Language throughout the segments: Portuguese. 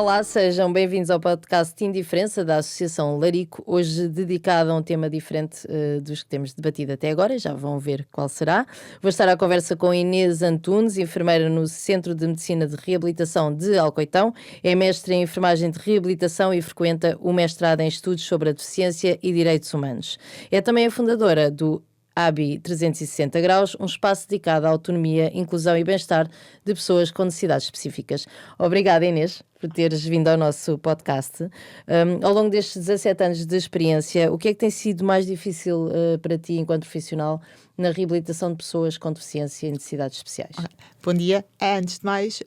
Olá, sejam bem-vindos ao podcast Indiferença da Associação Larico, hoje dedicado a um tema diferente dos que temos debatido até agora, já vão ver qual será. Vou estar à conversa com Inês Antunes, enfermeira no Centro de Medicina de Reabilitação de Alcoitão, é mestre em enfermagem de reabilitação e frequenta o mestrado em estudos sobre a deficiência e direitos humanos. É também a fundadora do ABI 360 graus, um espaço dedicado à autonomia, inclusão e bem-estar de pessoas com necessidades específicas. Obrigada, Inês, por teres vindo ao nosso podcast. Ao longo destes 17 anos de experiência, o que é que tem sido mais difícil para ti, enquanto profissional, na reabilitação de pessoas com deficiência e necessidades especiais? Bom dia. Antes de mais,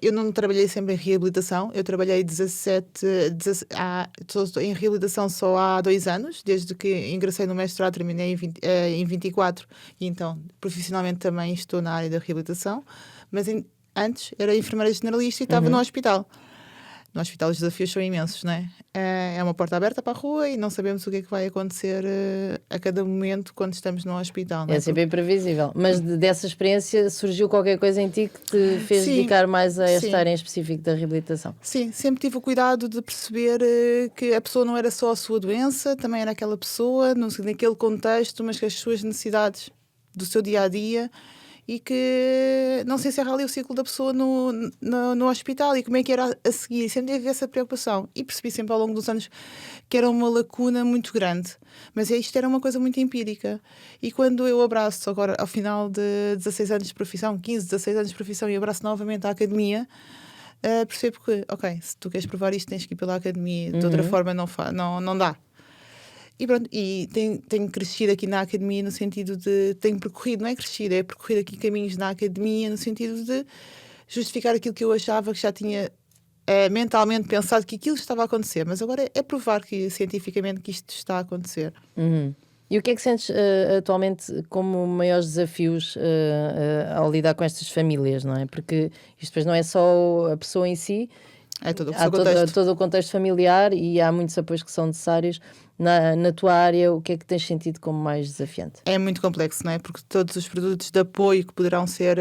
eu não trabalhei sempre em reabilitação. Eu trabalhei estou em reabilitação só há 2 anos, desde que ingressei no mestrado, terminei em 24, e então profissionalmente também estou na área da reabilitação, mas antes era enfermeira generalista e estava no hospital. No hospital os desafios são imensos, não é? É uma porta aberta para a rua e não sabemos o que é que vai acontecer a cada momento quando estamos no hospital. Não é? É sempre imprevisível. Mas dessa experiência surgiu qualquer coisa em ti que te fez dedicar mais a esta área em específico da reabilitação? Sim, sempre tive o cuidado de perceber que a pessoa não era só a sua doença, também era aquela pessoa, naquele contexto, mas que as suas necessidades do seu dia-a-dia, e que não se encerra ali o ciclo da pessoa no hospital e como é que era a seguir. Sempre tive essa preocupação e percebi sempre ao longo dos anos que era uma lacuna muito grande, mas isto era uma coisa muito empírica. E quando eu abraço agora, ao final de 16 anos de profissão, 15, 16 anos de profissão, e abraço novamente a academia, percebo que, ok, se tu queres provar isto tens que ir pela academia, de outra forma não dá. E pronto, e tenho crescido aqui na academia no sentido de... Tenho percorrido, não é crescido, é percorrido aqui caminhos na academia no sentido de justificar aquilo que eu achava que já tinha mentalmente pensado que aquilo estava a acontecer. Mas agora é provar que cientificamente que isto está a acontecer. E o que é que sentes atualmente como maiores desafios ao lidar com estas famílias, não é? Porque isto depois não é só a pessoa em si, É todo o há contexto. todo o contexto familiar e há muitos apoios que são necessários. Na tua área, o que é que tens sentido como mais desafiante? É muito complexo, não é? Porque todos os produtos de apoio que poderão ser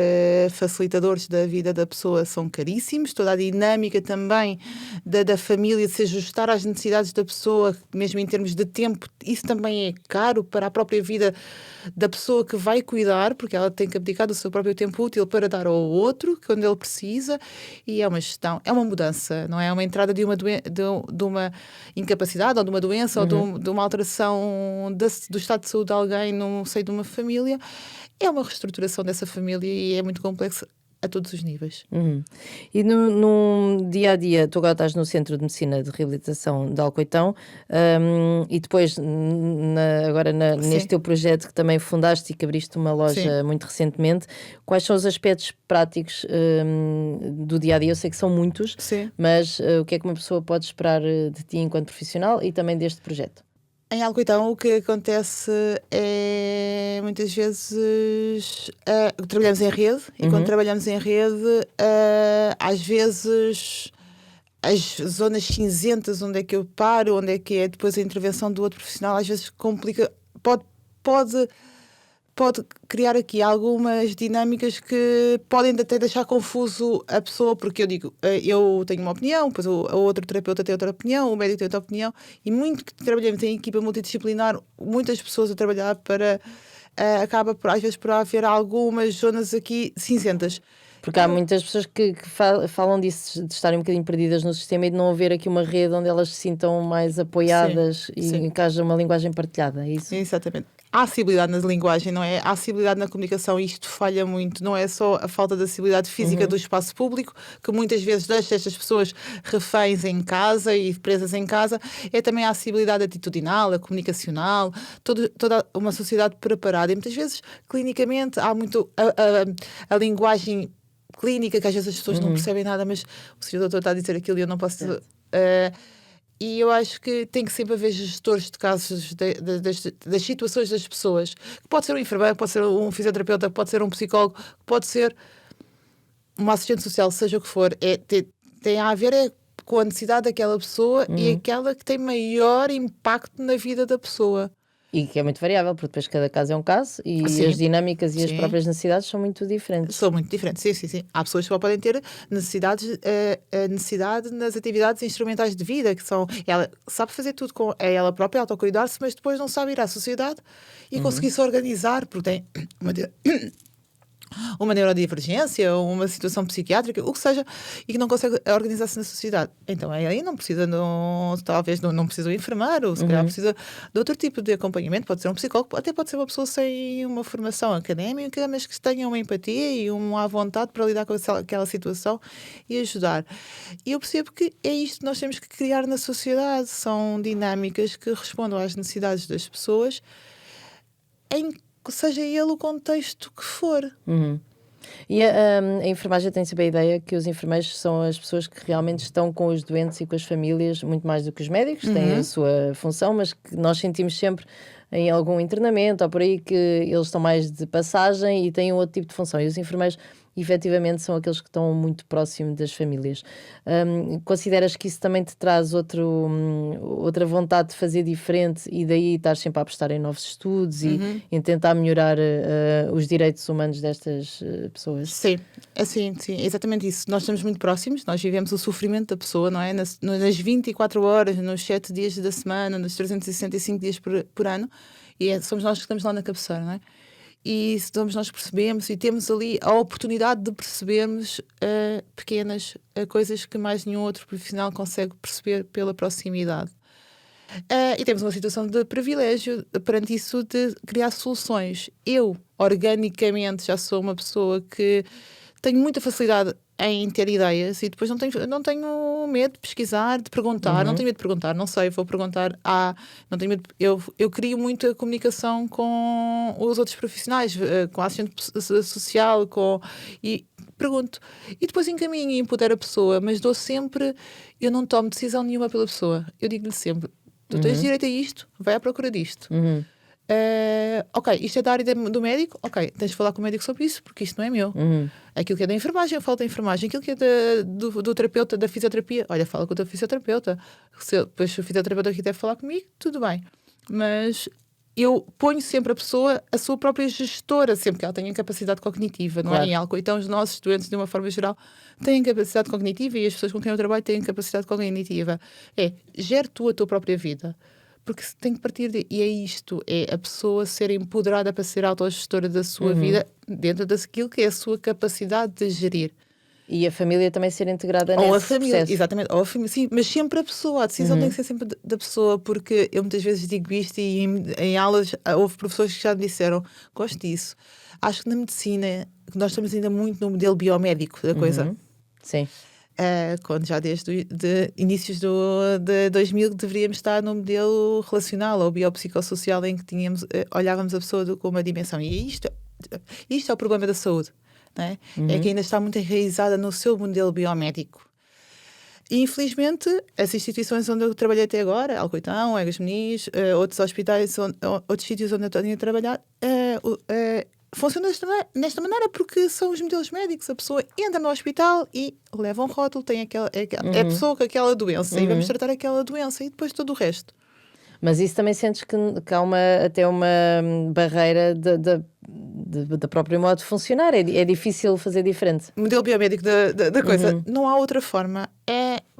facilitadores da vida da pessoa são caríssimos. Toda a dinâmica também da família de se ajustar às necessidades da pessoa, mesmo em termos de tempo, isso também é caro para a própria vida da pessoa que vai cuidar, porque ela tem que abdicar do seu próprio tempo útil para dar ao outro, quando ele precisa, e é uma gestão, é uma mudança, não é? É uma entrada de uma incapacidade ou de uma doença ou de uma alteração do estado de saúde de alguém no seio de uma família. É uma reestruturação dessa família e é muito complexo a todos os níveis. E no dia a dia, tu agora estás no Centro de Medicina de Reabilitação de Alcoitão, e depois agora neste teu projeto que também fundaste e que abriste uma loja muito recentemente, quais são os aspectos práticos do dia a dia? Eu sei que são muitos, mas o que é que uma pessoa pode esperar de ti enquanto profissional e também deste projeto? Em Alcoitão, o que acontece é, muitas vezes, trabalhamos em rede, e quando trabalhamos em rede, às vezes, as zonas cinzentas, onde é que eu paro, onde é que é depois a intervenção do outro profissional, às vezes complica, pode criar aqui algumas dinâmicas que podem até deixar confuso a pessoa, porque eu digo, eu tenho uma opinião, depois o outro terapeuta tem outra opinião, o médico tem outra opinião, e muito que trabalhamos em equipa multidisciplinar, muitas pessoas a trabalhar para... acaba às vezes por haver algumas zonas aqui cinzentas. Porque há muitas pessoas que falam disso, de estarem um bocadinho perdidas no sistema e de não haver aqui uma rede onde elas se sintam mais apoiadas e que haja uma linguagem partilhada, é isso? Exatamente. Há acessibilidade na linguagem, não é? Há acessibilidade na comunicação, e isto falha muito. Não é só a falta de acessibilidade física do espaço público, que muitas vezes deixa estas pessoas reféns em casa e presas em casa. É também a acessibilidade atitudinal, a comunicacional, toda uma sociedade preparada. E muitas vezes, clinicamente, há muito a linguagem clínica, que às vezes as pessoas não percebem nada, mas o senhor doutor está a dizer aquilo e eu não posso... E eu acho que tem que sempre haver gestores de casos das situações das pessoas. Pode ser um enfermeiro, pode ser um fisioterapeuta, pode ser um psicólogo, pode ser uma assistente social, seja o que for. Tem a ver com a necessidade daquela pessoa e aquela que tem maior impacto na vida da pessoa. E que é muito variável, porque depois cada caso é um caso e Sim, as dinâmicas e as sim. próprias necessidades são muito diferentes. São muito diferentes, sim. Há pessoas que só podem ter necessidades, a necessidade nas atividades instrumentais de vida, que são, ela sabe fazer tudo com ela própria, autocuidar-se, mas depois não sabe ir à sociedade e conseguir se organizar, porque tem uma neurodivergência ou uma situação psiquiátrica, o que seja, e que não consegue organizar-se na sociedade. Então aí não precisa, talvez não precisa de um enfermeiro, ou se calhar precisa de outro tipo de acompanhamento, pode ser um psicólogo, até pode ser uma pessoa sem uma formação académica, mas que tenha uma empatia e uma vontade para lidar com aquela situação e ajudar. E eu percebo que é isto que nós temos que criar na sociedade, são dinâmicas que respondam às necessidades das pessoas, seja ele o contexto que for. E a enfermagem tem sempre a ideia que os enfermeiros são as pessoas que realmente estão com os doentes e com as famílias, muito mais do que os médicos, têm a sua função, mas que nós sentimos sempre em algum internamento ou por aí que eles estão mais de passagem e têm um outro tipo de função. E os enfermeiros, efetivamente, são aqueles que estão muito próximo das famílias. Consideras que isso também te traz outra vontade de fazer diferente e daí estar sempre a apostar em novos estudos e em tentar melhorar os direitos humanos destas pessoas? Sim, assim, sim, exatamente isso. Nós estamos muito próximos, nós vivemos o sofrimento da pessoa, não é? Nas 24 horas, nos 7 dias da semana, nos 365 dias por ano, e somos nós que estamos lá na cabeceira, não é? E somos nós que percebemos e temos ali a oportunidade de percebermos pequenas coisas que mais nenhum outro profissional consegue perceber pela proximidade. E temos uma situação de privilégio perante isso de criar soluções. Eu, organicamente, já sou uma pessoa que tenho muita facilidade em ter ideias e depois não tenho medo de pesquisar, de perguntar, não tenho medo de perguntar, não sei, vou perguntar, não tenho medo, eu crio muito a comunicação com os outros profissionais, com a assistente social, e pergunto, e depois encaminho e empodero a pessoa, mas eu não tomo decisão nenhuma pela pessoa, eu digo-lhe sempre, tu tens direito a isto, vai à procura disto. Ok, isto é da área do médico, ok, tens de falar com o médico sobre isso, porque isto não é meu. Aquilo que é da enfermagem, eu falo da enfermagem. Aquilo que é do terapeuta, da fisioterapia, olha, fala com o teu fisioterapeuta. Depois o fisioterapeuta aqui deve falar comigo, tudo bem. Mas eu ponho sempre a sua própria gestora, sempre que ela tenha capacidade cognitiva, não Claro. é em álcool. Então os nossos doentes, de uma forma geral, têm capacidade cognitiva e as pessoas com quem eu trabalho têm capacidade cognitiva. Gere tu a tua própria vida. Porque tem que partir e é isto, é a pessoa ser empoderada para ser autogestora da sua vida dentro daquilo que é a sua capacidade de gerir. E a família também ser integrada Ou a nesse família, processo. exatamente, ou a família, sim, mas sempre a pessoa, a decisão tem que ser sempre da pessoa, porque eu muitas vezes digo isto e em aulas houve professores que já me disseram, gosto disso. Acho que na medicina nós estamos ainda muito no modelo biomédico da coisa. Sim. Quando já desde inícios de 2000 deveríamos estar no modelo relacional ou biopsicossocial em que olhávamos a pessoa com uma dimensão. E isto é o problema da saúde, não é? É que ainda está muito enraizada no seu modelo biomédico. E infelizmente as instituições onde eu trabalhei até agora, Alcoitão, Egas Meniz, outros hospitais, outros sítios onde eu estou a trabalhar, funciona nesta maneira porque são os modelos médicos. A pessoa entra no hospital e leva um rótulo, tem é a pessoa com aquela doença e vamos tratar aquela doença e depois todo o resto. Mas isso também sentes que há até uma barreira da próprio modo de funcionar. É difícil fazer diferente. O modelo biomédico da coisa. Não há outra forma.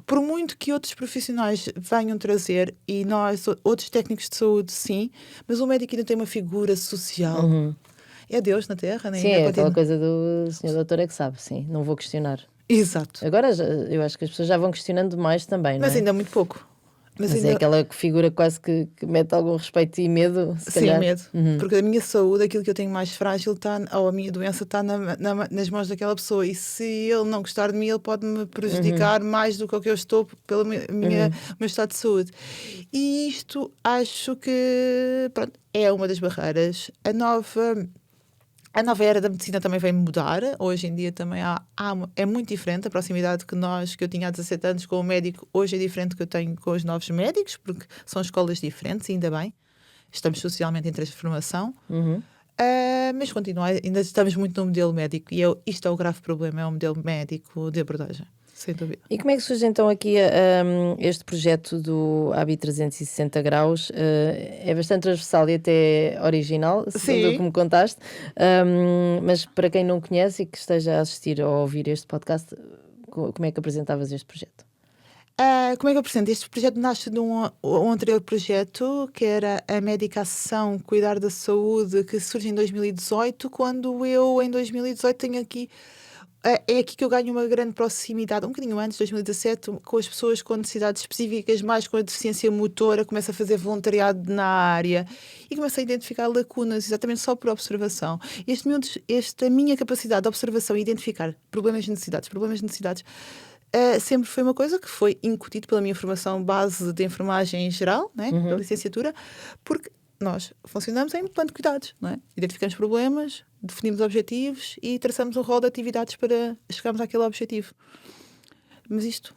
Por muito que outros profissionais venham trazer, e nós, outros técnicos de saúde, sim, mas o médico ainda tem uma figura social. É Deus na Terra, né? Sim, é aquela coisa do senhor doutor é que sabe, sim, não vou questionar. Exato. Agora eu acho que as pessoas já vão questionando mais também, não é? Mas ainda muito pouco. Mas é aquela figura quase que mete algum respeito e medo, se Sim, calhar. medo. Porque a minha saúde, aquilo que eu tenho mais frágil, ou a minha doença está nas mãos daquela pessoa. E se ele não gostar de mim, ele pode me prejudicar mais do que o que eu estou pelo meu estado de saúde. E isto acho que é uma das barreiras. A nova era da medicina também vem mudar. Hoje em dia também é muito diferente. A proximidade que eu tinha há 17 anos com o médico, hoje é diferente do que eu tenho com os novos médicos, porque são escolas diferentes, ainda bem. Estamos socialmente em transformação. Mas ainda estamos muito no modelo médico. E isto é o grave problema, é o modelo médico de abordagem. sem dúvida. E como é que surge então aqui este projeto do Hábito 360 graus? É bastante transversal e até original, segundo o que Sim. me contaste, mas para quem não conhece e que esteja a assistir ou a ouvir este podcast, como é que apresentavas este projeto? Como é que eu apresento? Este projeto nasce de um anterior projeto, que era a Medicação Cuidar da Saúde, que surge em 2018, quando eu, em 2018, tenho aqui. É aqui que eu ganho uma grande proximidade, um bocadinho antes, 2017, com as pessoas com necessidades específicas, mais com a deficiência motora, começo a fazer voluntariado na área e começo a identificar lacunas, exatamente só por observação. Esta minha capacidade de observação e identificar problemas de necessidades, sempre foi uma coisa que foi incutido pela minha formação base de enfermagem em geral, né, da licenciatura, porque nós funcionamos em plano de cuidados, não é? Identificamos problemas, definimos objetivos e traçamos um rol de atividades para chegarmos àquele objetivo. Mas isto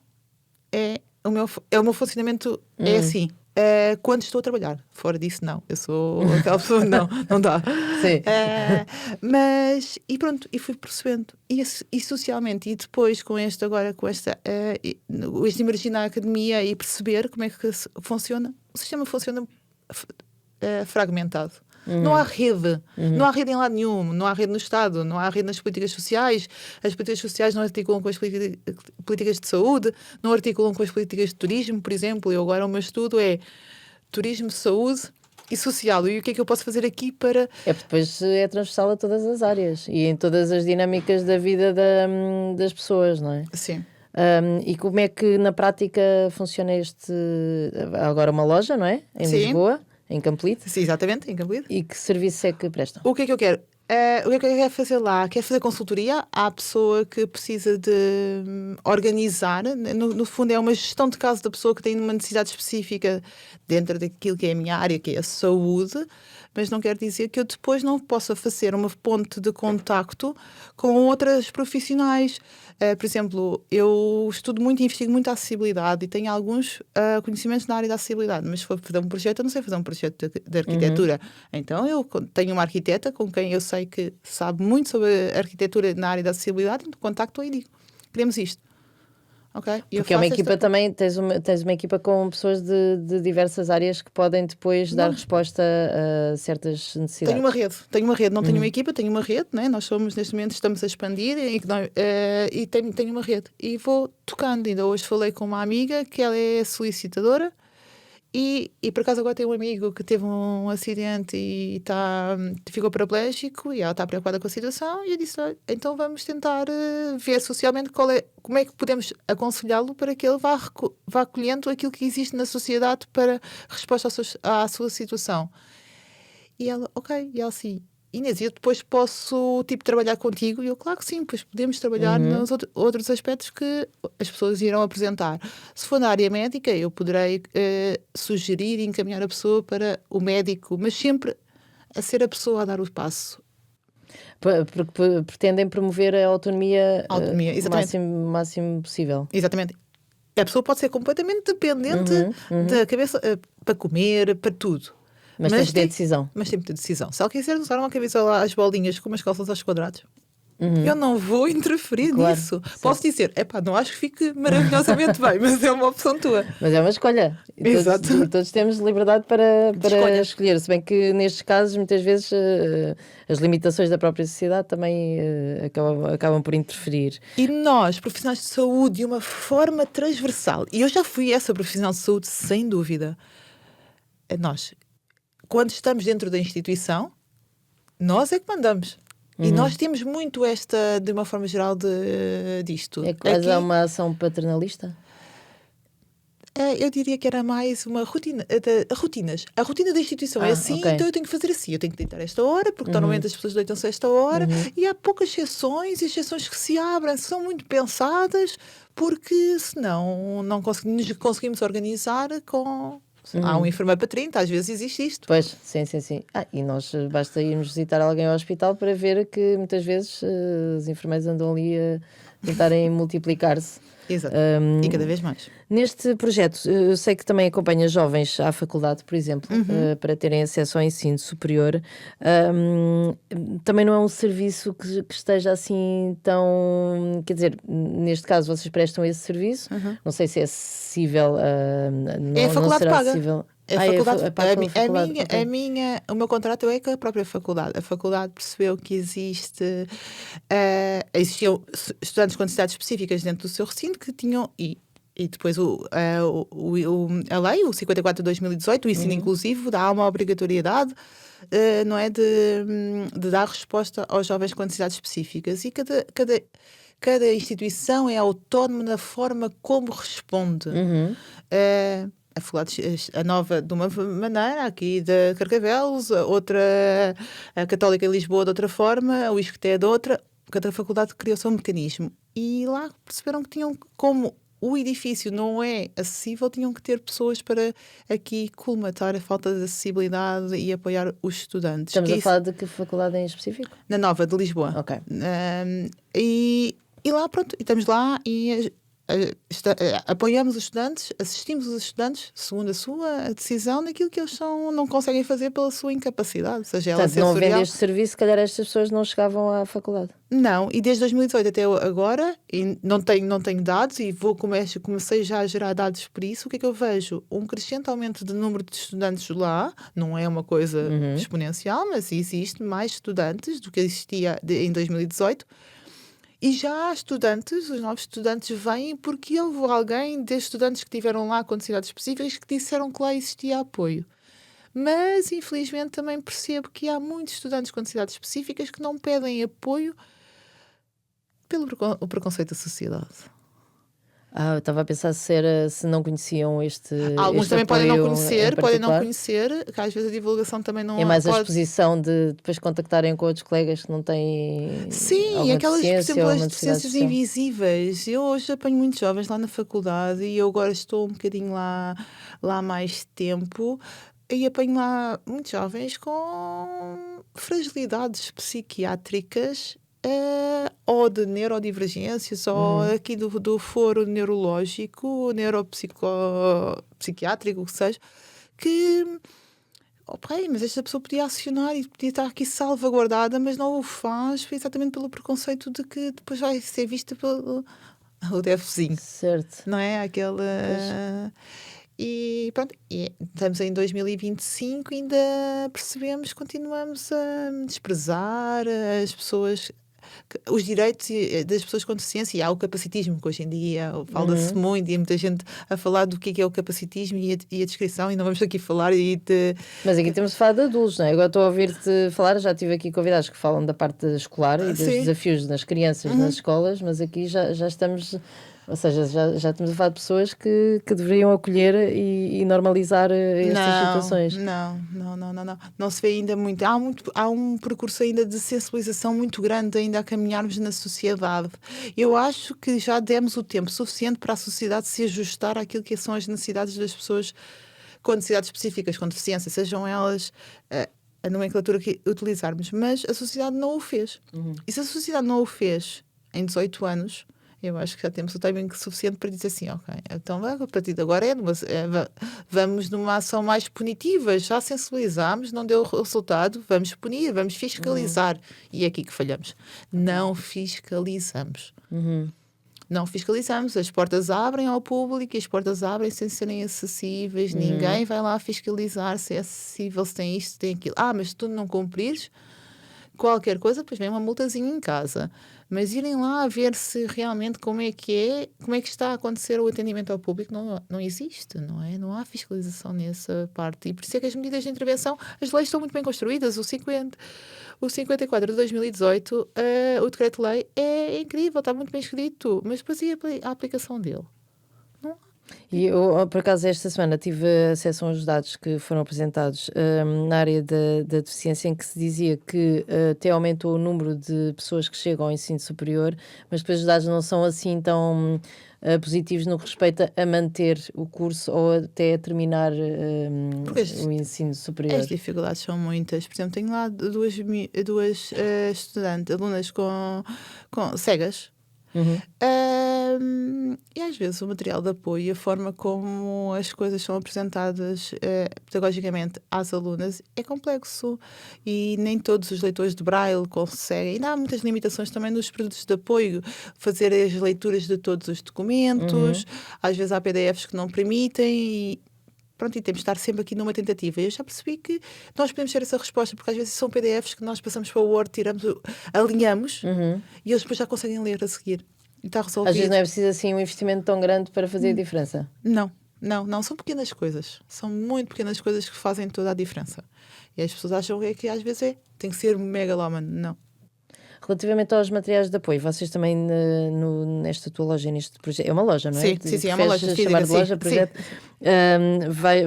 é o meu funcionamento, é assim. Quando estou a trabalhar, fora disso, não. Eu sou aquela pessoa, não dá. Sim. E pronto, e fui percebendo. E socialmente, e depois com este emergir na academia e perceber como é que funciona. O sistema funciona fragmentado. Não há rede. Não há rede em lado nenhum. Não há rede no Estado. Não há rede nas políticas sociais. As políticas sociais não articulam com as políticas de saúde. Não articulam com as políticas de turismo, por exemplo. E agora o meu estudo é turismo, saúde e social. E o que é que eu posso fazer aqui para... É porque depois é transversal a todas as áreas e em todas as dinâmicas da vida das pessoas, não é? Sim. E como é que na prática funciona há agora uma loja, não é? Em Sim. Lisboa, em Campolide. Sim, exatamente, em Campolide. E que serviço é que prestam? O que é que eu quero? O que é que eu quero fazer lá? Quero fazer consultoria à pessoa que precisa de organizar. No fundo, é uma gestão de caso da pessoa que tem uma necessidade específica dentro daquilo que é a minha área, que é a saúde. Mas não quer dizer que eu depois não possa fazer uma ponte de contacto com outras profissionais. Por exemplo, eu estudo muito e investigo muito a acessibilidade e tenho alguns conhecimentos na área da acessibilidade, mas se for fazer um projeto, eu não sei fazer um projeto de arquitetura. Então, eu tenho uma arquiteta com quem eu sei que sabe muito sobre a arquitetura na área da acessibilidade, contacto e digo, queremos isto. Okay? Porque é uma equipa também, tens uma equipa com pessoas de diversas áreas que podem depois dar resposta a certas necessidades. Tenho uma rede, não tenho uma equipa, tenho uma rede, né? Nós neste momento estamos a expandir e tenho uma rede. E vou tocando, ainda hoje falei com uma amiga que ela é solicitadora e por acaso agora tem um amigo que teve um acidente e ficou paraplégico e ela está preocupada com a situação e eu disse, então vamos tentar ver socialmente como é que podemos aconselhá-lo para que ele vá colhendo aquilo que existe na sociedade para resposta à sua situação. E ela, ok, e ela assim, Inês, eu depois posso trabalhar contigo? E eu, claro que sim, pois podemos trabalhar nos outros aspectos que as pessoas irão apresentar. Se for na área médica, eu poderei sugerir e encaminhar a pessoa para o médico, mas sempre a ser a pessoa a dar o passo. Porque pretendem promover a autonomia exatamente. máximo possível. Exatamente. A pessoa pode ser completamente dependente da cabeça para comer, para tudo. Mas tem que ter decisão. Mas tem que ter decisão. Se ela quiser usar uma camisola às bolinhas com umas calças aos quadrados, eu não vou interferir nisso. Certo. Posso dizer, não acho que fique maravilhosamente bem, mas é uma opção tua. Mas é uma escolha. Exato. Todos temos liberdade para escolher. Se bem que nestes casos, muitas vezes, as limitações da própria sociedade também acabam por interferir. E nós, profissionais de saúde, de uma forma transversal, e eu já fui essa profissional de saúde, sem dúvida, nós... Quando estamos dentro da instituição, nós é que mandamos. E nós temos muito de uma forma geral, disto. É quase uma ação paternalista? Eu diria que era mais uma rotina. Rotinas. A rotina da instituição é assim, okay. Então eu tenho que fazer assim. Eu tenho que deitar esta hora, porque normalmente as pessoas deitam-se a esta hora. E há poucas exceções, e as exceções que se abrem são muito pensadas, porque senão não conseguimos organizar com... Há um enfermeiro para 30, às vezes existe isto. Pois, sim. E nós basta irmos visitar alguém ao hospital para ver que muitas vezes os enfermeiros andam ali tentarem multiplicar-se. Exato. E cada vez mais. Neste projeto, eu sei que também acompanha jovens à faculdade, por exemplo, para terem acesso ao ensino superior. Também não é um serviço que esteja assim tão... Quer dizer, neste caso vocês prestam esse serviço. Não sei se é acessível. É a Não faculdade será paga. acessível. O meu contrato é com a própria faculdade. A faculdade percebeu que existiam estudantes com necessidades específicas dentro do seu recinto que tinham, e depois a lei, o 54 de 2018, o ensino inclusivo, dá uma obrigatoriedade, não é, de dar resposta aos jovens com necessidades específicas. E cada instituição é autónoma na forma como responde. A faculdade, a Nova de uma maneira, aqui da Carcavelos, outra, a Católica de Lisboa de outra forma, o ISCTE de outra. Cada faculdade criou o seu mecanismo. E lá perceberam que tinham, como o edifício não é acessível, tinham que ter pessoas para aqui colmatar a falta de acessibilidade e apoiar os estudantes. Estamos a falar de que faculdade em específico? Na Nova de Lisboa. Ok. E lá, pronto, e estamos lá e apoiamos os estudantes, assistimos os estudantes segundo a sua decisão naquilo que eles não conseguem fazer pela sua incapacidade, seja ela Portanto, não sensorial. havendo este serviço, se calhar estas pessoas não chegavam à faculdade. Não, e desde 2018 até agora, e não tenho dados, e comecei já a gerar dados por isso. O que é que eu vejo? Um crescente aumento de número de estudantes lá, não é uma coisa exponencial, mas existe mais estudantes do que existia em 2018. E já há estudantes, os novos estudantes vêm porque houve alguém desses estudantes que tiveram lá com necessidades específicas que disseram que lá existia apoio. Mas, infelizmente, também percebo que há muitos estudantes com necessidades específicas que não pedem apoio pelo preconceito da sociedade. Eu estava a pensar se não conheciam este Alguns também podem não conhecer, que às vezes a divulgação também não é mais a exposição de depois contactarem com outros colegas que não têm. Sim, e aquelas, por exemplo, as deficiências social. invisíveis. Eu hoje apanho muitos jovens lá na faculdade e eu agora estou um bocadinho lá há mais tempo e apanho lá muitos jovens com fragilidades psiquiátricas. Ou de neurodivergências, ou aqui do foro neurológico, neuropsiquiátrico, o que seja, que, mas esta pessoa podia acionar e podia estar aqui salvaguardada, mas não o faz exatamente pelo preconceito de que depois vai ser vista pelo o DEFzinho. Certo. Não é? Aquela... E pronto, estamos em 2025 e ainda continuamos a desprezar as pessoas, os direitos das pessoas com deficiência. E há o capacitismo, que hoje em dia fala-se muito, e há muita gente a falar do que é o capacitismo e a descrição, e não vamos aqui falar Mas aqui temos de falar de adultos, não é? Agora estou a ouvir-te falar, já tive aqui convidados que falam da parte escolar e dos desafios nas crianças nas escolas, mas aqui já estamos... Ou seja, já estamos a falar de pessoas que deveriam acolher e normalizar estas situações. Não se vê ainda muito. Há um percurso ainda de sensibilização muito grande ainda a caminharmos na sociedade. Eu acho que já demos o tempo suficiente para a sociedade se ajustar àquilo que são as necessidades das pessoas com necessidades específicas, com deficiência, sejam elas a nomenclatura que utilizarmos. Mas a sociedade não o fez. E se a sociedade não o fez em 18 anos... Eu acho que já temos o timing suficiente para dizer assim, ok, então a partir de agora vamos numa ação mais punitiva, já sensibilizámos, não deu resultado, vamos punir, vamos fiscalizar. E é aqui que falhamos. Não fiscalizamos. Não fiscalizamos. As portas abrem ao público e as portas abrem sem serem acessíveis. Ninguém vai lá fiscalizar se é acessível, se tem isto, se tem aquilo. Mas se tu não cumprires qualquer coisa, depois vem uma multazinha em casa. Mas irem lá a ver se realmente como é que está a acontecer o atendimento ao público, não existe, não é? Não há fiscalização nessa parte. E por isso é que as medidas de intervenção, as leis estão muito bem construídas. O 54 de 2018, o decreto-lei é incrível, está muito bem escrito, mas depois e a aplicação dele? Não há. E eu, por acaso, esta semana tive acesso a uns dados que foram apresentados na área da deficiência, em que se dizia que até aumentou o número de pessoas que chegam ao ensino superior, mas depois os dados não são assim tão positivos no que respeita a manter o curso ou até a terminar o ensino superior. As dificuldades são muitas. Por exemplo, tenho lá duas estudantes, alunas com cegas, E às vezes o material de apoio e a forma como as coisas são apresentadas pedagogicamente às alunas é complexo e nem todos os leitores de Braille conseguem. Ainda há muitas limitações também nos produtos de apoio, fazer as leituras de todos os documentos, às vezes há PDFs que não permitem e pronto, e temos de estar sempre aqui numa tentativa. E eu já percebi que nós podemos ter essa resposta, porque às vezes são PDFs que nós passamos para o Word, tiramos, alinhamos e eles depois já conseguem ler a seguir. E está resolvido. Às vezes não é preciso assim um investimento tão grande para fazer a diferença. Não, são pequenas coisas. São muito pequenas coisas que fazem toda a diferença. E as pessoas acham que às vezes tem que ser megalómano. Não. Relativamente aos materiais de apoio, vocês também nesta tua loja, neste projeto, é uma loja, não é? Sim, é uma loja física, chamar de loja, projeto.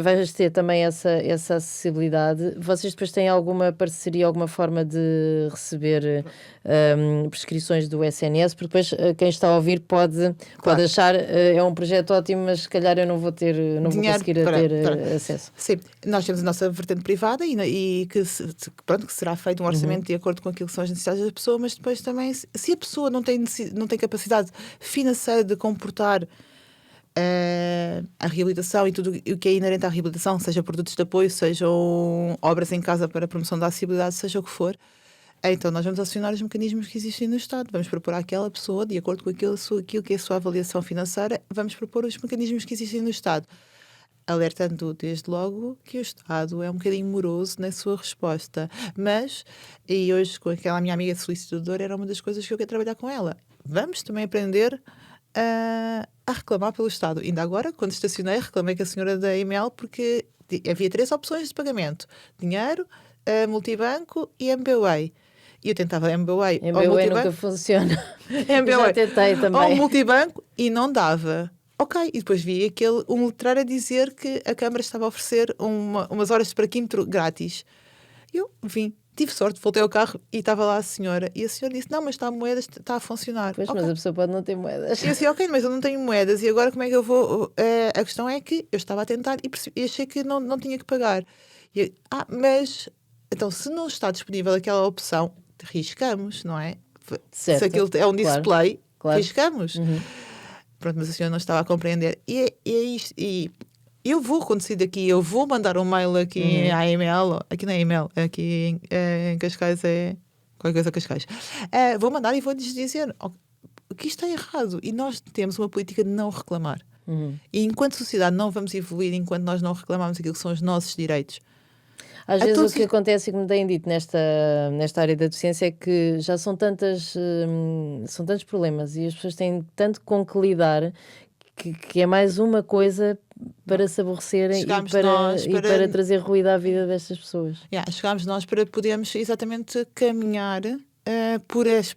Vais ter também essa acessibilidade. Vocês depois têm alguma parceria, alguma forma de receber prescrições do SNS? Porque depois quem está a ouvir pode achar é um projeto ótimo, mas se calhar eu não vou conseguir ter acesso. Sim, nós temos a nossa vertente privada e que será feito um orçamento de acordo com aquilo que são as necessidades da pessoa, mas depois também, se a pessoa não tem capacidade financeira de comportar a reabilitação e tudo o que é inerente à reabilitação, seja produtos de apoio, sejam obras em casa para a promoção da acessibilidade, seja o que for, então nós vamos acionar os mecanismos que existem no Estado. Vamos propor àquela pessoa, de acordo com aquilo que é a sua avaliação financeira, vamos propor os mecanismos que existem no Estado, alertando desde logo que o Estado é um bocadinho moroso na sua resposta. Mas, e hoje com aquela minha amiga solicitadora, era uma das coisas que eu quero trabalhar com ela. Vamos também aprender a reclamar pelo Estado. Ainda agora, quando estacionei, reclamei com a senhora da EML porque havia 3 opções de pagamento: dinheiro, multibanco e MBWay. E eu tentava MBWay ou multibanco. Nunca funciona. MBWay, já tentei também. ou multibanco e não dava. Ok, e depois vi um letreiro a dizer que a Câmara estava a oferecer umas horas de parquímetro grátis. Eu vim, tive sorte, voltei ao carro e estava lá a senhora. E a senhora disse: não, mas está a moeda, está a funcionar. Pois, okay. Mas a pessoa pode não ter moedas. E eu disse: ok, mas eu não tenho moedas e agora como é que eu vou? A questão é que eu estava a tentar e achei que não tinha que pagar. Mas então se não está disponível aquela opção, riscamos, não é? Certo, se aquilo é um display, claro. riscamos. Pronto, mas a senhora não estava a compreender. E é isto. E eu vou acontecer daqui, eu vou mandar um mail aqui à EML, aqui na EML, aqui em Cascais qualquer coisa Cascais. Vou mandar e vou-lhes dizer que isto está errado. E nós temos uma política de não reclamar. E enquanto sociedade não vamos evoluir enquanto nós não reclamarmos aquilo que são os nossos direitos. Às vezes o que acontece e que me têm dito nesta área da deficiência é que já são tantos problemas e as pessoas têm tanto com que lidar que é mais uma coisa para se aborrecerem e para trazer ruído à vida destas pessoas. Chegámos nós para podermos exatamente caminhar pelas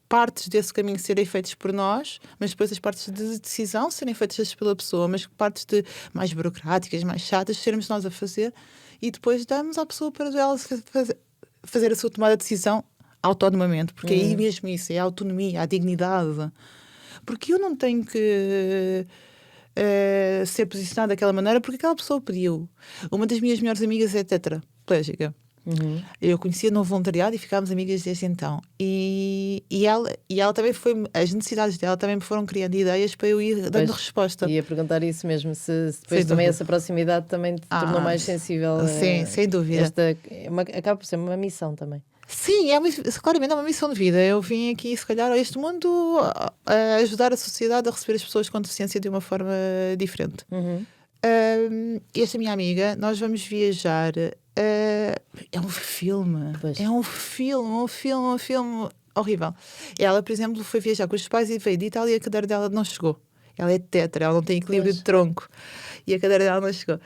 partes desse caminho serem feitas por nós, mas depois as partes de decisão serem feitas pela pessoa, mas partes mais burocráticas, mais chatas, sermos nós a fazer. E depois damos à pessoa para ela fazer a sua tomada de decisão autonomamente, porque é aí mesmo isso, é a autonomia, a dignidade. Porque eu não tenho que ser posicionada daquela maneira porque aquela pessoa pediu. Uma das minhas melhores amigas é tetraplégica. Eu conhecia no voluntariado e ficámos amigas desde então. E ela também as necessidades dela também me foram criando ideias para eu ir dando resposta. Ia perguntar isso mesmo, se depois também essa proximidade também te tornou mais sensível. Sim, sem dúvida. Acaba por ser uma missão também. Sim, claramente é uma missão de vida. Eu vim aqui, se calhar, a este mundo a ajudar a sociedade a receber as pessoas com deficiência de uma forma diferente. Esta minha amiga, nós vamos viajar. É um filme. Pois. É um filme horrível. Ela, por exemplo, foi viajar com os pais e veio de Itália e a cadeira dela não chegou. Ela é tetra, ela não tem equilíbrio de tronco. E a cadeira dela não chegou.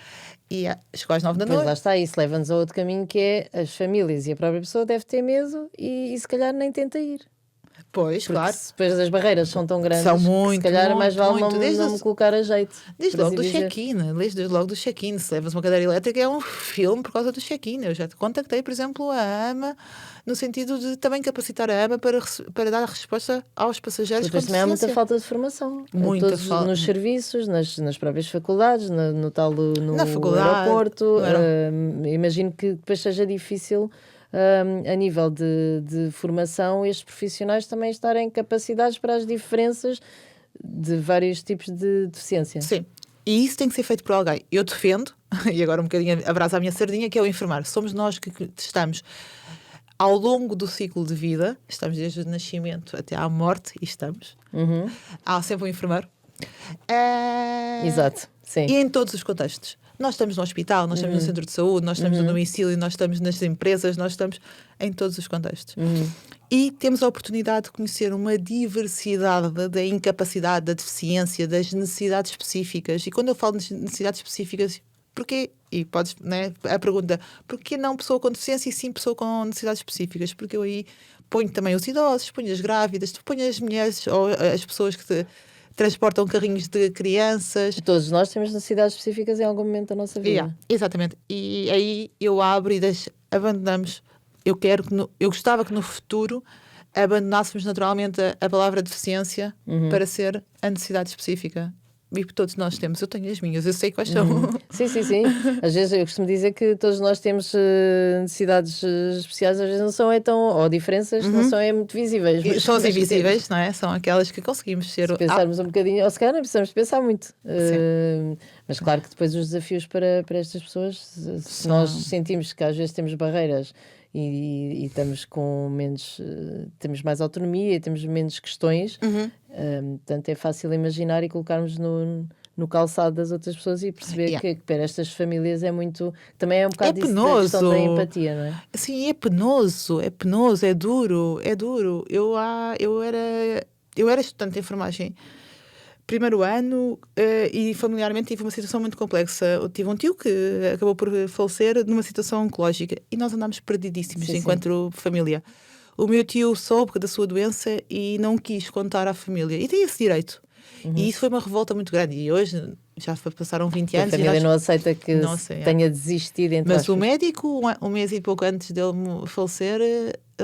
E chegou às 9 da noite. Pois lá está, isso leva-nos a outro caminho que é as famílias e a própria pessoa deve ter medo e se calhar nem tenta ir. Pois, porque claro. Depois as barreiras são tão grandes são muito, que se calhar muito, mais vale muito. não me colocar a jeito. Desde logo do check-in, se levas uma cadeira elétrica é um filme por causa do check-in. Eu já te contactei, por exemplo, a AMA, no sentido de também capacitar a AMA para dar a resposta aos passageiros com deficiência. Também há muita falta de formação. Muita falta. Nos serviços, nas próprias faculdades, no aeroporto. Imagino que depois seja difícil a nível de formação, estes profissionais também estarem capacitados para as diferenças de vários tipos de deficiência. Sim. E isso tem que ser feito por alguém. Eu defendo, e agora um bocadinho abraço a minha sardinha, que é o enfermeiro. Somos nós que estamos ao longo do ciclo de vida, estamos desde o nascimento até à morte, e estamos. Há sempre um enfermeiro. Exato, sim. E em todos os contextos. Nós estamos no hospital, nós estamos no centro de saúde, nós estamos no domicílio, nós estamos nas empresas, nós estamos em todos os contextos. E temos a oportunidade de conhecer uma diversidade da incapacidade, da deficiência, das necessidades específicas. E quando eu falo de necessidades específicas, porquê? E podes, né, a pergunta, porquê não pessoa com deficiência e sim pessoa com necessidades específicas? Porque eu aí ponho também os idosos, ponho as grávidas, ponho as mulheres ou as pessoas que transportam carrinhos de crianças. Todos nós temos necessidades específicas em algum momento da nossa vida. Exatamente. E aí eu abro e abandonamos. Eu gostava que no futuro abandonássemos naturalmente a palavra deficiência para ser a necessidade específica. E todos nós temos. Eu tenho as minhas, eu sei quais são. Sim. Às vezes eu costumo dizer que todos nós temos necessidades especiais, às vezes não são tão, ou diferenças, não são muito visíveis. Mas são as invisíveis, não é? São aquelas que conseguimos ser. Se pensarmos um bocadinho, ou se calhar nem precisamos pensar muito. Mas claro que depois os desafios para estas pessoas, se nós sentimos que às vezes temos barreiras e estamos com menos, temos mais autonomia, temos menos questões, portanto é fácil imaginar e colocarmos no calçado das outras pessoas e perceber que para estas famílias é muito, também é um bocado disso da questão da empatia, não é? Sim, é penoso, é duro. Eu era estudante de enfermagem primeiro ano e familiarmente tive uma situação muito complexa. Eu tive um tio que acabou por falecer numa situação oncológica e nós andámos perdidíssimos enquanto família. O meu tio soube da sua doença e não quis contar à família. E tem esse direito. E isso foi uma revolta muito grande. E hoje já passaram 20 anos. A família não aceita que tenha desistido. Mas o médico, um mês e pouco antes dele falecer,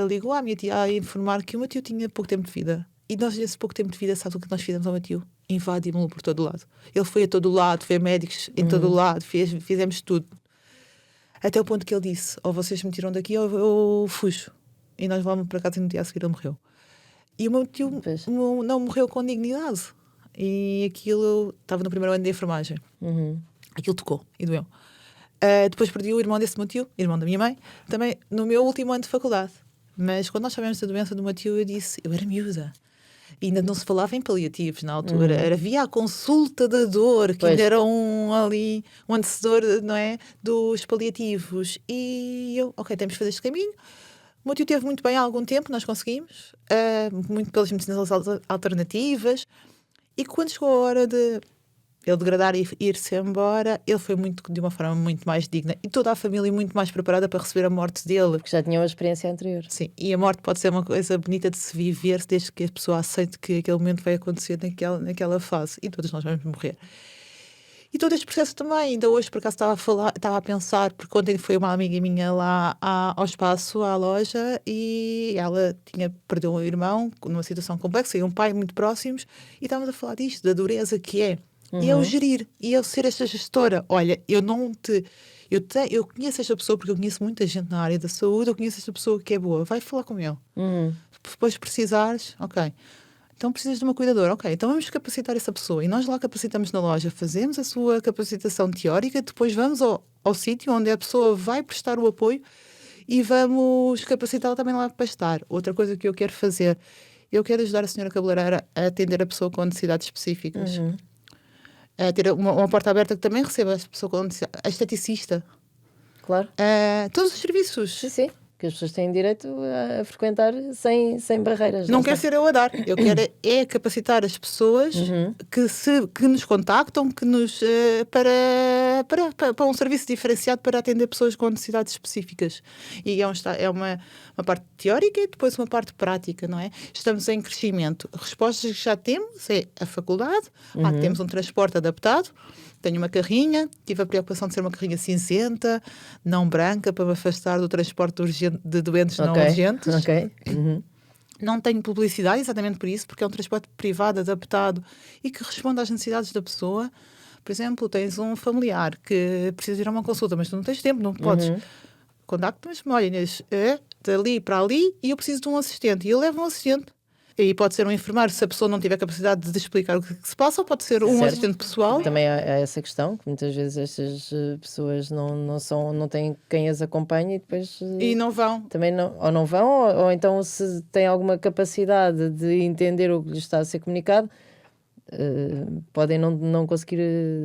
ligou à minha tia a informar que o meu tio tinha pouco tempo de vida. E nós, nesse pouco tempo de vida, sabe o que nós fizemos ao meu tio? Invadimos-lo por todo lado. Ele foi a todo lado, foi a médicos em todo lado, fizemos tudo. Até o ponto que ele disse: ou vocês me tiram daqui ou eu fujo. E nós vamos para casa e no dia a seguir ele morreu. E o meu tio não morreu com dignidade. E aquilo, estava no primeiro ano de enfermagem. Aquilo tocou e doeu. Depois perdi o irmão desse meu tio, irmão da minha mãe, também no meu último ano de faculdade. Mas quando nós sabemos da doença do meu tio, eu disse: eu era miúda. E ainda não se falava em paliativos na altura. Havia a consulta da dor, que ainda era um antecessor, não é, dos paliativos. E eu, temos de fazer este caminho. O meu tio teve muito bem há algum tempo, nós conseguimos. Muito pelas medicinas alternativas. E quando chegou a hora de ele degradar e ir-se embora, ele foi de uma forma muito mais digna. E toda a família muito mais preparada para receber a morte dele. Porque já tinha uma experiência anterior. Sim, e a morte pode ser uma coisa bonita de se viver desde que a pessoa aceite que aquele momento vai acontecer naquela fase. E todos nós vamos morrer. E todo este processo também, ainda hoje, por acaso estava a pensar, porque ontem foi uma amiga minha lá ao espaço, à loja, e ela perdeu um irmão numa situação complexa e um pai muito próximos, e estávamos a falar disto, da dureza que é. E eu gerir, e eu ser esta gestora. Olha, eu conheço esta pessoa porque eu conheço muita gente na área da saúde, eu conheço esta pessoa que é boa, vai falar com ele. Depois precisares, então precisas de uma cuidadora, então vamos capacitar essa pessoa. E nós lá capacitamos na loja, fazemos a sua capacitação teórica, depois vamos ao sítio onde a pessoa vai prestar o apoio e vamos capacitá-la também lá para estar. Outra coisa que eu quero fazer, eu quero ajudar a senhora cabeleireira a atender a pessoa com necessidades específicas. A ter uma porta aberta que também receba a pessoa com necessidades. A esteticista. Claro. Todos os serviços. Sim. Que as pessoas têm direito a frequentar sem barreiras. Não quero ser eu a dar. Eu quero capacitar as pessoas que nos contactam para um serviço diferenciado para atender pessoas com necessidades específicas. E é uma parte teórica e depois uma parte prática, não é? Estamos em crescimento. Respostas que já temos é a faculdade. Temos um transporte adaptado. Tenho uma carrinha, tive a preocupação de ser uma carrinha cinzenta, não branca, para me afastar do transporte de doentes não urgentes. Não tenho publicidade, exatamente por isso, porque é um transporte privado, adaptado e que responde às necessidades da pessoa. Por exemplo, tens um familiar que precisa ir a uma consulta, mas tu não tens tempo, não podes. contacta-me, olha Inês, dali para ali e eu preciso de um assistente. E eu levo um assistente. E pode ser um enfermeiro se a pessoa não tiver capacidade de explicar o que se passa, ou pode ser um Certo. assistente pessoal. Também há essa questão, que muitas vezes estas pessoas não têm quem as acompanhe e depois E não vão. também ou não vão, ou então se têm alguma capacidade de entender o que lhes está a ser comunicado, podem não conseguir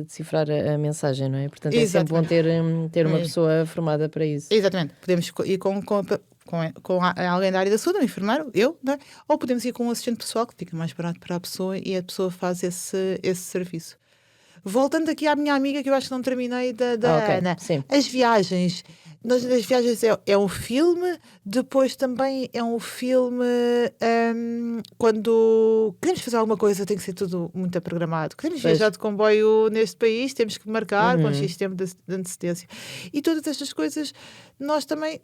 decifrar a mensagem, não é? Portanto, é sempre bom ter uma pessoa formada para isso. Exatamente. Podemos ir com alguém da área da saúde, um enfermeiro, eu, não é? Ou podemos ir com um assistente pessoal, que fica mais barato para a pessoa e a pessoa faz esse serviço. Voltando aqui à minha amiga, que eu acho que não terminei, da ok, Ana. sim. As viagens. Nós, as viagens é um filme, depois também é um filme quando queremos fazer alguma coisa, tem que ser tudo muito programado. Queremos Pois. viajar de comboio neste país, temos que marcar com X tempo de antecedência. E todas estas coisas, nós também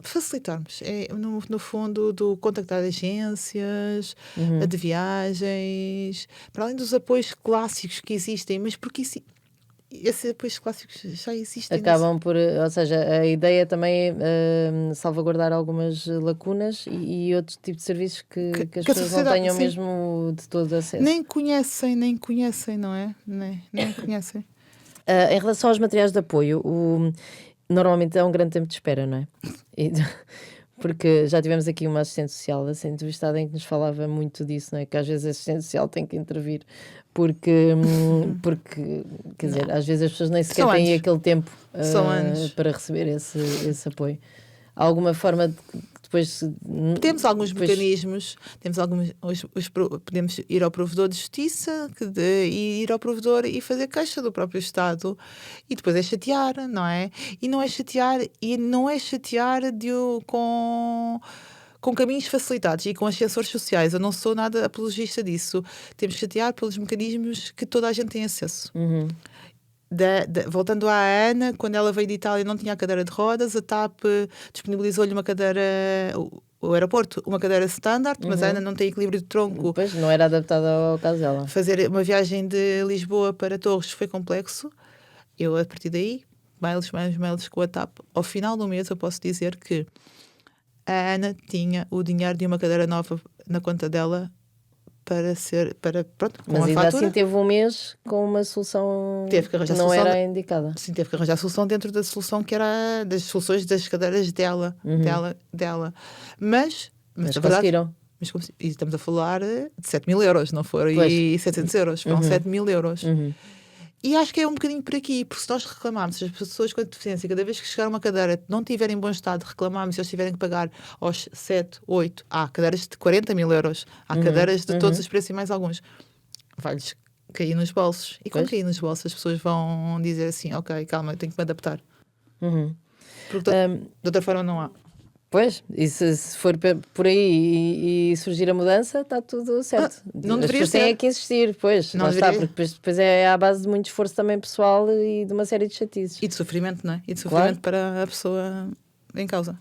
facilitarmos. É, no fundo, do contactar agências, de viagens, para além dos apoios clássicos que existem, mas porque esses apoios clássicos já existem. Acabam por, ou seja, a ideia também é salvaguardar algumas lacunas e outros tipos de serviços que as que a pessoas não sociedade, tenham sim, mesmo de todo acesso. nem conhecem, não é? Nem conhecem. Em relação aos materiais de apoio, normalmente há um grande tempo de espera, não é? Porque já tivemos aqui uma assistente social, assim, entrevistada, em que nos falava muito disso, não é? Que às vezes a assistente social tem que intervir, porque quer dizer, às vezes as pessoas nem sequer São têm anos. aquele tempo São anos. para receber esse apoio. Há alguma forma de depois... Temos alguns depois- mecanismos, temos alguns, podemos ir ao provedor de justiça e ir ao provedor e fazer queixa do próprio Estado, e depois é chatear, não é? E não é chatear com caminhos facilitados e com ascensores sociais. Eu não sou nada apologista disso. Temos que chatear pelos mecanismos que toda a gente tem acesso. Voltando à Ana, quando ela veio de Itália não tinha a cadeira de rodas, a TAP disponibilizou-lhe uma cadeira, o aeroporto, uma cadeira standard, mas a Ana não tem equilíbrio de tronco. Pois, não era adaptada ao caso dela. Fazer uma viagem de Lisboa para Torres foi complexo. Eu, a partir daí, mails com a TAP. Ao final do mês, eu posso dizer que a Ana tinha o dinheiro de uma cadeira nova na conta dela pronto, com Mas a ainda fatura. assim teve um mês com uma solução Teve que arranjar não solução era indicada. Sim, teve que arranjar a solução dentro da solução que era das soluções das cadeiras dela. Mas Mas na verdade, conseguiram. e estamos a falar de 7.000 euros, não foram e 700 euros, foram 7.000 euros. E acho que é um bocadinho por aqui, porque se nós reclamarmos, se as pessoas com deficiência, cada vez que chegar uma cadeira, não tiverem em bom estado, reclamarmos, se eles tiverem que pagar aos 7, 8, há cadeiras de 40.000 euros, há cadeiras de todos os preços e mais alguns, vai-lhes cair nos bolsos. E quando cair nos bolsos, as pessoas vão dizer assim: ok, calma, eu tenho que me adaptar. Porque de outra forma não há. Pois, e se for por aí e surgir a mudança, está tudo certo. Não As deveria pessoas têm ser. é que insistir, pois, Não lá está, deveria. porque depois é à base de muito esforço também pessoal e de uma série de chatices. E de sofrimento, não é? E de sofrimento para a pessoa em causa.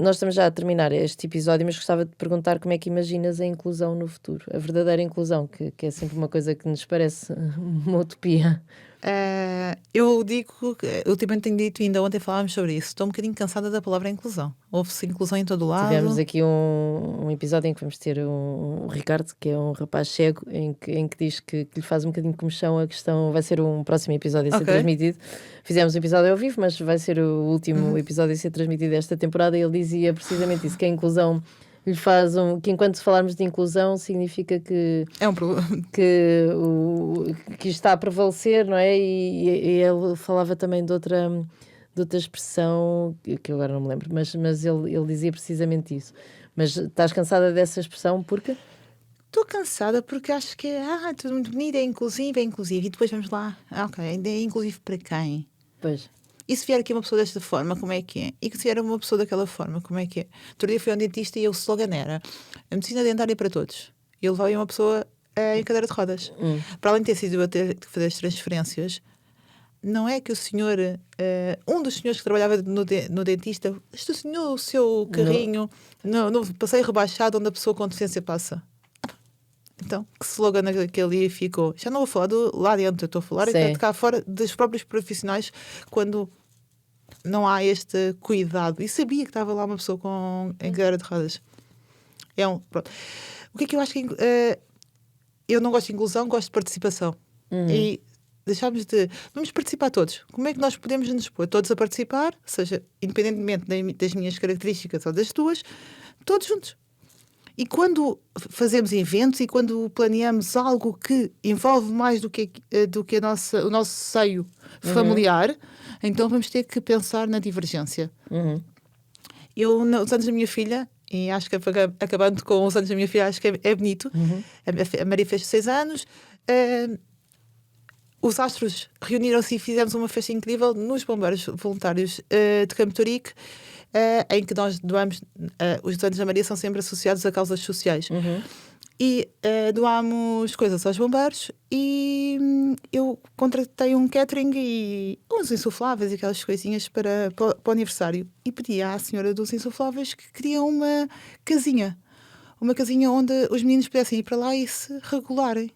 Nós estamos já a terminar este episódio, mas gostava de perguntar como é que imaginas a inclusão no futuro, a verdadeira inclusão, que é sempre uma coisa que nos parece uma utopia. Eu digo, ultimamente tenho dito, e ainda ontem falávamos sobre isso, estou um bocadinho cansada da palavra inclusão. Houve-se inclusão em todo o lado. Tivemos aqui um episódio em que vamos ter o Ricardo, que é um rapaz cego, em que diz que lhe faz um bocadinho de comoção a questão. Vai ser um próximo episódio a ser transmitido. Fizemos um episódio ao vivo, mas vai ser o último episódio a ser transmitido esta temporada. E ele dizia precisamente isso, que a inclusão lhe faz que enquanto falarmos de inclusão significa que É um problema. que está a prevalecer, não é? E ele falava também de outra expressão que eu agora não me lembro, mas ele dizia precisamente isso. Mas estás cansada dessa expressão porque? Estou cansada porque acho que tudo muito bonito, é inclusivo. E depois vamos lá. Ok, é inclusivo para quem? Pois. E se vier aqui uma pessoa desta forma, como é que é? E que se vier uma pessoa daquela forma, como é que é? Outro dia fui ao dentista e o slogan era: a medicina dentária para todos. E eu levava uma pessoa em cadeira de rodas. Para além de ter sido a ter que fazer as transferências, não é que o senhor, um dos senhores que trabalhava no dentista, estacionou o seu carrinho no passeio rebaixado onde a pessoa com deficiência passa. Então, que slogan que ali ficou? Já não vou falar lá dentro, eu estou a falar de cá fora dos próprios profissionais, quando não há este cuidado. E sabia que estava lá uma pessoa em cadeira de rodas. Pronto. O que é que eu acho que... eu não gosto de inclusão, gosto de participação. E vamos participar todos. Como é que nós podemos nos pôr todos a participar, seja independentemente das minhas características ou das tuas, todos juntos. E quando fazemos eventos e quando planeamos algo que envolve mais do que o nosso seio familiar, então vamos ter que pensar na divergência. Eu, nos anos da minha filha, e acho que acabando com os anos da minha filha, acho que é bonito. A Maria fez 6 anos. Os astros reuniram-se e fizemos uma festa incrível nos bombeiros voluntários de Campo Torique, em que nós doamos. Os anos da Maria são sempre associados a causas sociais. E doámos coisas aos bombeiros e eu contratei um catering e uns insufláveis e aquelas coisinhas para o aniversário. E pedi à senhora dos insufláveis que queria uma casinha onde os meninos pudessem ir para lá e se regularem.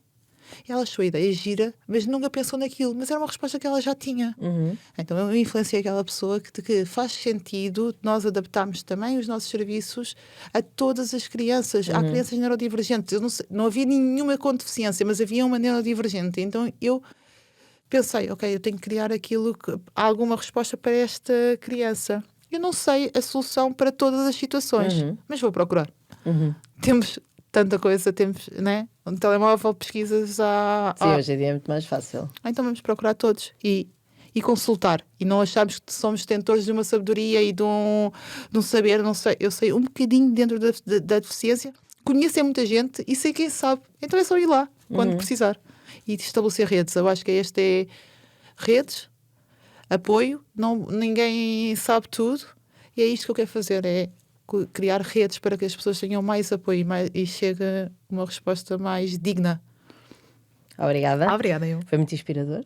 E ela achou a ideia gira, mas nunca pensou naquilo. Mas era uma resposta que ela já tinha. Então eu influenciei aquela pessoa que faz sentido nós adaptarmos também os nossos serviços a todas as crianças. Há crianças neurodivergentes. Eu não havia nenhuma com deficiência, mas havia uma neurodivergente. Então eu pensei, ok, eu tenho que criar há alguma resposta para esta criança. Eu não sei a solução para todas as situações, mas vou procurar. Temos tanta coisa, né? Um telemóvel, pesquisas Sim, hoje em dia é muito mais fácil. Então vamos procurar todos e consultar. E não acharmos que somos detentores de uma sabedoria e de um saber. Não sei, eu sei um bocadinho dentro da deficiência, conheço muita gente e sei quem sabe. Então é só ir lá quando precisar. E estabelecer redes. Eu acho que redes, apoio. Ninguém sabe tudo. E é isto que eu quero fazer, criar redes para que as pessoas tenham mais apoio e chegue uma resposta mais digna. Obrigada. Obrigada, eu. Foi muito inspirador.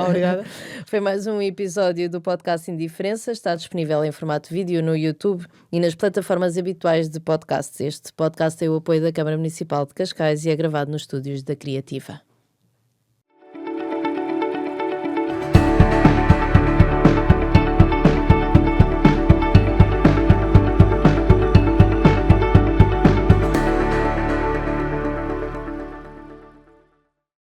Obrigada. Foi mais um episódio do podcast Indiferença. Está disponível em formato vídeo no YouTube e nas plataformas habituais de podcasts. Este podcast tem o apoio da Câmara Municipal de Cascais e é gravado nos estúdios da Criativa.